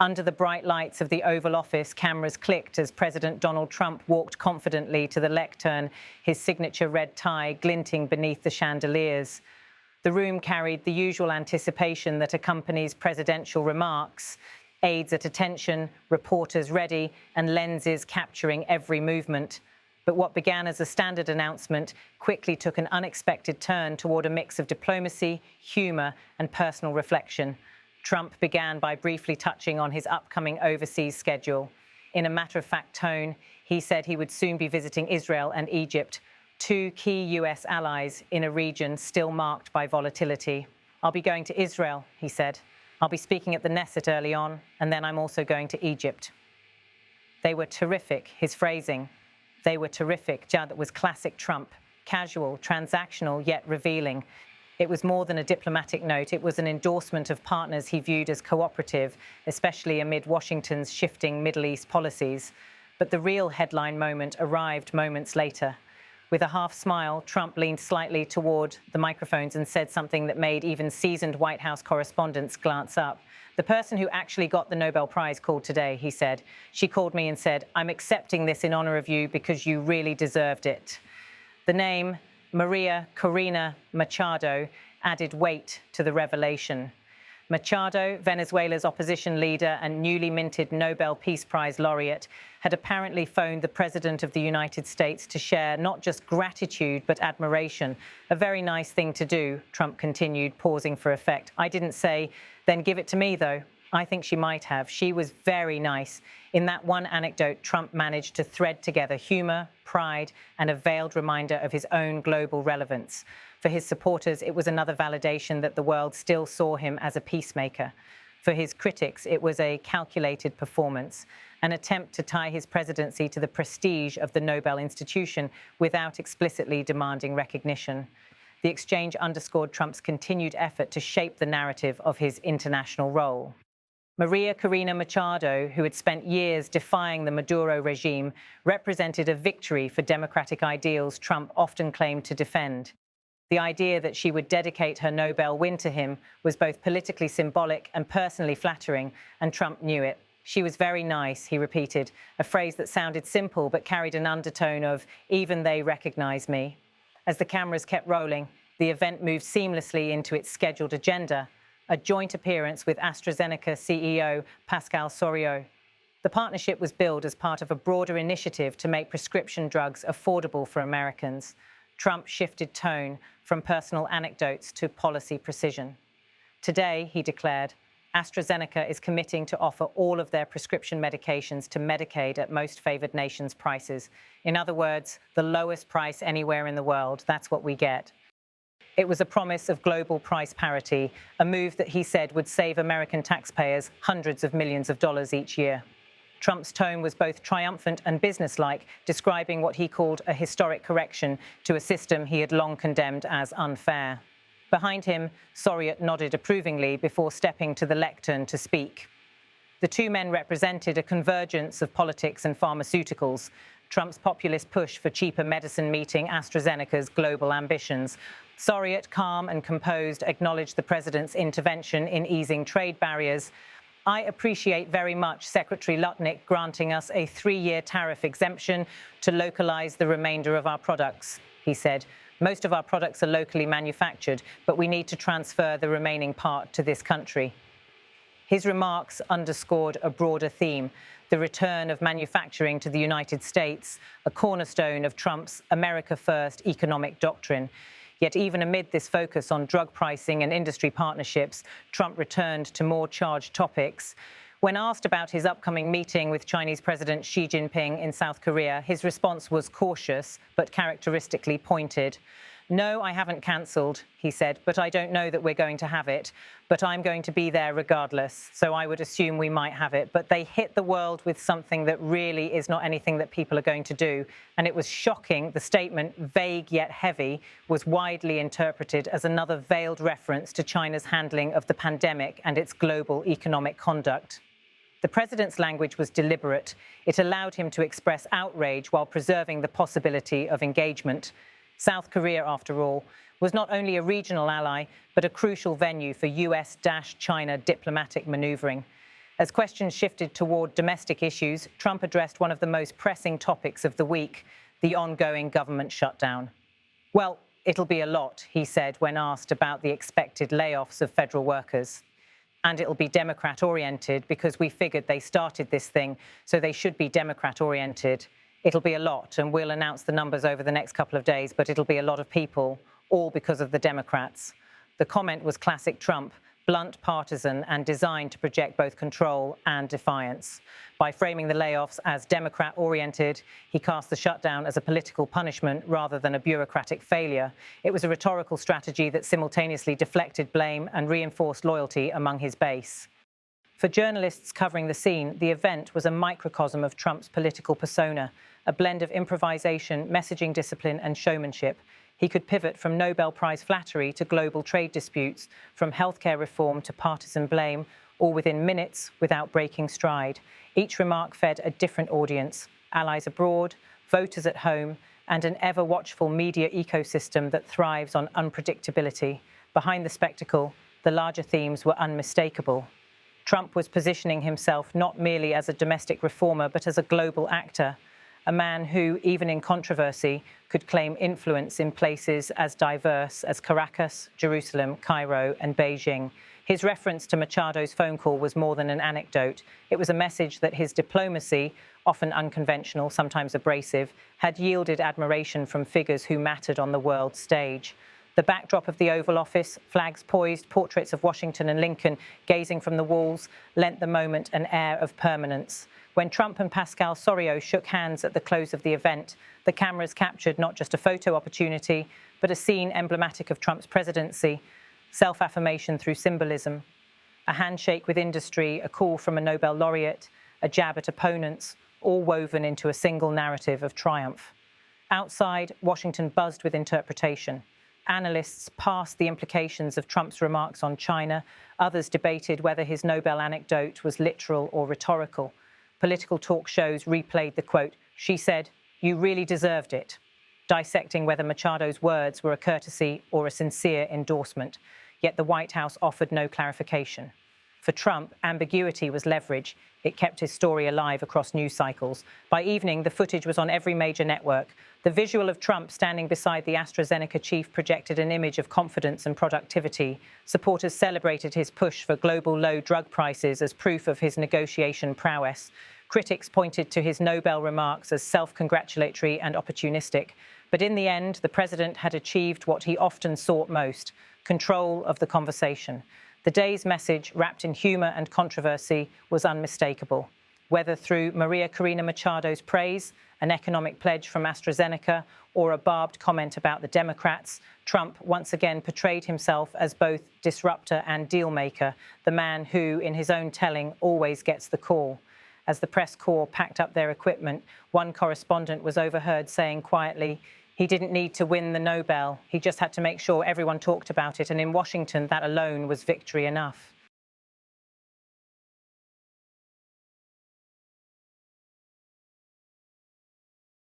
Under the bright lights of the Oval Office, cameras clicked as President Donald Trump walked confidently to the lectern, his signature red tie glinting beneath the chandeliers. The room carried the usual anticipation that accompanies presidential remarks: aides at attention, reporters ready, and lenses capturing every movement. But what began as a standard announcement quickly took an unexpected turn toward a mix of diplomacy, humor, and personal reflection. Trump began by briefly touching on his upcoming overseas schedule. In a matter-of-fact tone, he said he would soon be visiting Israel and Egypt, two key U.S. allies in a region still marked by volatility. "I'll be going to Israel," he said. "I'll be speaking at the Knesset early on, and then I'm also going to Egypt." They were terrific, his phrasing. They were terrific. That was classic Trump, casual, transactional, yet revealing. It was more than a diplomatic note. It was an endorsement of partners he viewed as cooperative, especially amid Washington's shifting Middle East policies. But the real headline moment arrived moments later. With a half smile, Trump leaned slightly toward the microphones and said something that made even seasoned White House correspondents glance up. "The person who actually got the Nobel Prize called today," he said. "She called me and said, 'I'm accepting this in honor of you because you really deserved it.'" The name Maria Corina Machado added weight to the revelation. Machado, Venezuela's opposition leader and newly minted Nobel Peace Prize laureate, had apparently phoned the President of the United States to share not just gratitude but admiration. "A very nice thing to do," Trump continued, pausing for effect. "I didn't say, 'Then give it to me,' though. I think she might have. She was very nice." In that one anecdote, Trump managed to thread together humor, pride, and a veiled reminder of his own global relevance. For his supporters, it was another validation that the world still saw him as a peacemaker. For his critics, it was a calculated performance, an attempt to tie his presidency to the prestige of the Nobel institution without explicitly demanding recognition. The exchange underscored Trump's continued effort to shape the narrative of his international role. Maria Corina Machado, who had spent years defying the Maduro regime, represented a victory for democratic ideals Trump often claimed to defend. The idea that she would dedicate her Nobel win to him was both politically symbolic and personally flattering, and Trump knew it. "She was very nice," he repeated, a phrase that sounded simple but carried an undertone of, "Even they recognize me." As the cameras kept rolling, the event moved seamlessly into its scheduled agenda: a joint appearance with AstraZeneca CEO Pascal Soriot. The partnership was billed as part of a broader initiative to make prescription drugs affordable for Americans. Trump shifted tone from personal anecdotes to policy precision. "Today," he declared, "AstraZeneca is committing to offer all of their prescription medications to Medicaid at most favored nations prices. In other words, the lowest price anywhere in the world. That's what we get." It was a promise of global price parity, a move that he said would save American taxpayers hundreds of millions of dollars each year. Trump's tone was both triumphant and businesslike, describing what he called a historic correction to a system he had long condemned as unfair. Behind him, Soriot nodded approvingly before stepping to the lectern to speak. The two men represented a convergence of politics and pharmaceuticals, Trump's populist push for cheaper medicine meeting AstraZeneca's global ambitions. Soriot, calm and composed, acknowledged the president's intervention in easing trade barriers. "I appreciate very much Secretary Lutnick granting us a 3-year tariff exemption to localize the remainder of our products," he said. "Most of our products are locally manufactured, but we need to transfer the remaining part to this country." His remarks underscored a broader theme: the return of manufacturing to the United States, a cornerstone of Trump's America First economic doctrine. Yet even amid this focus on drug pricing and industry partnerships, Trump returned to more charged topics. When asked about his upcoming meeting with Chinese President Xi Jinping in South Korea, his response was cautious but characteristically pointed. "No, I haven't cancelled," he said, "but I don't know that we're going to have it. But I'm going to be there regardless, so I would assume we might have it." But they hit the world with something that really is not anything that people are going to do. And it was shocking. The statement, vague yet heavy, was widely interpreted as another veiled reference to China's handling of the pandemic and its global economic conduct. The president's language was deliberate. It allowed him to express outrage while preserving the possibility of engagement. South Korea, after all, was not only a regional ally, but a crucial venue for US-China diplomatic maneuvering. As questions shifted toward domestic issues, Trump addressed one of the most pressing topics of the week, the ongoing government shutdown. Well, it'll be a lot, he said when asked about the expected layoffs of federal workers. And it'll be Democrat-oriented because we figured they started this thing, so they should be Democrat-oriented. It'll be a lot, and we'll announce the numbers over the next couple of days, but it'll be a lot of people, all because of the Democrats. The comment was classic Trump, blunt, partisan, and designed to project both control and defiance. By framing the layoffs as Democrat-oriented, he cast the shutdown as a political punishment rather than a bureaucratic failure. It was a rhetorical strategy that simultaneously deflected blame and reinforced loyalty among his base. For journalists covering the scene, the event was a microcosm of Trump's political persona, a blend of improvisation, messaging discipline, and showmanship. He could pivot from Nobel Prize flattery to global trade disputes, from healthcare reform to partisan blame, all within minutes without breaking stride. Each remark fed a different audience, allies abroad, voters at home, and an ever-watchful media ecosystem that thrives on unpredictability. Behind the spectacle, the larger themes were unmistakable. Trump was positioning himself not merely as a domestic reformer, but as a global actor, a man who, even in controversy, could claim influence in places as diverse as Caracas, Jerusalem, Cairo, and Beijing. His reference to Machado's phone call was more than an anecdote. It was a message that his diplomacy, often unconventional, sometimes abrasive, had yielded admiration from figures who mattered on the world stage. The backdrop of the Oval Office, flags poised, portraits of Washington and Lincoln gazing from the walls, lent the moment an air of permanence. When Trump and Pascal Soriot shook hands at the close of the event, the cameras captured not just a photo opportunity, but a scene emblematic of Trump's presidency, self-affirmation through symbolism, a handshake with industry, a call from a Nobel laureate, a jab at opponents, all woven into a single narrative of triumph. Outside, Washington buzzed with interpretation. Analysts parsed the implications of Trump's remarks on China. Others debated whether his Nobel anecdote was literal or rhetorical. Political talk shows replayed the quote, "She said, you really deserved it," dissecting whether Machado's words were a courtesy or a sincere endorsement. Yet the White House offered no clarification. For Trump, ambiguity was leverage. It kept his story alive across news cycles. By evening, the footage was on every major network. The visual of Trump standing beside the AstraZeneca chief projected an image of confidence and productivity. Supporters celebrated his push for global low drug prices as proof of his negotiation prowess. Critics pointed to his Nobel remarks as self-congratulatory and opportunistic. But in the end, the president had achieved what he often sought most, control of the conversation. The day's message, wrapped in humour and controversy, was unmistakable. Whether through Maria Corina Machado's praise, an economic pledge from AstraZeneca, or a barbed comment about the Democrats, Trump once again portrayed himself as both disruptor and deal-maker, the man who, in his own telling, always gets the call. As the press corps packed up their equipment, one correspondent was overheard saying quietly, "He didn't need to win the Nobel. He just had to make sure everyone talked about it, and in Washington, that alone was victory enough."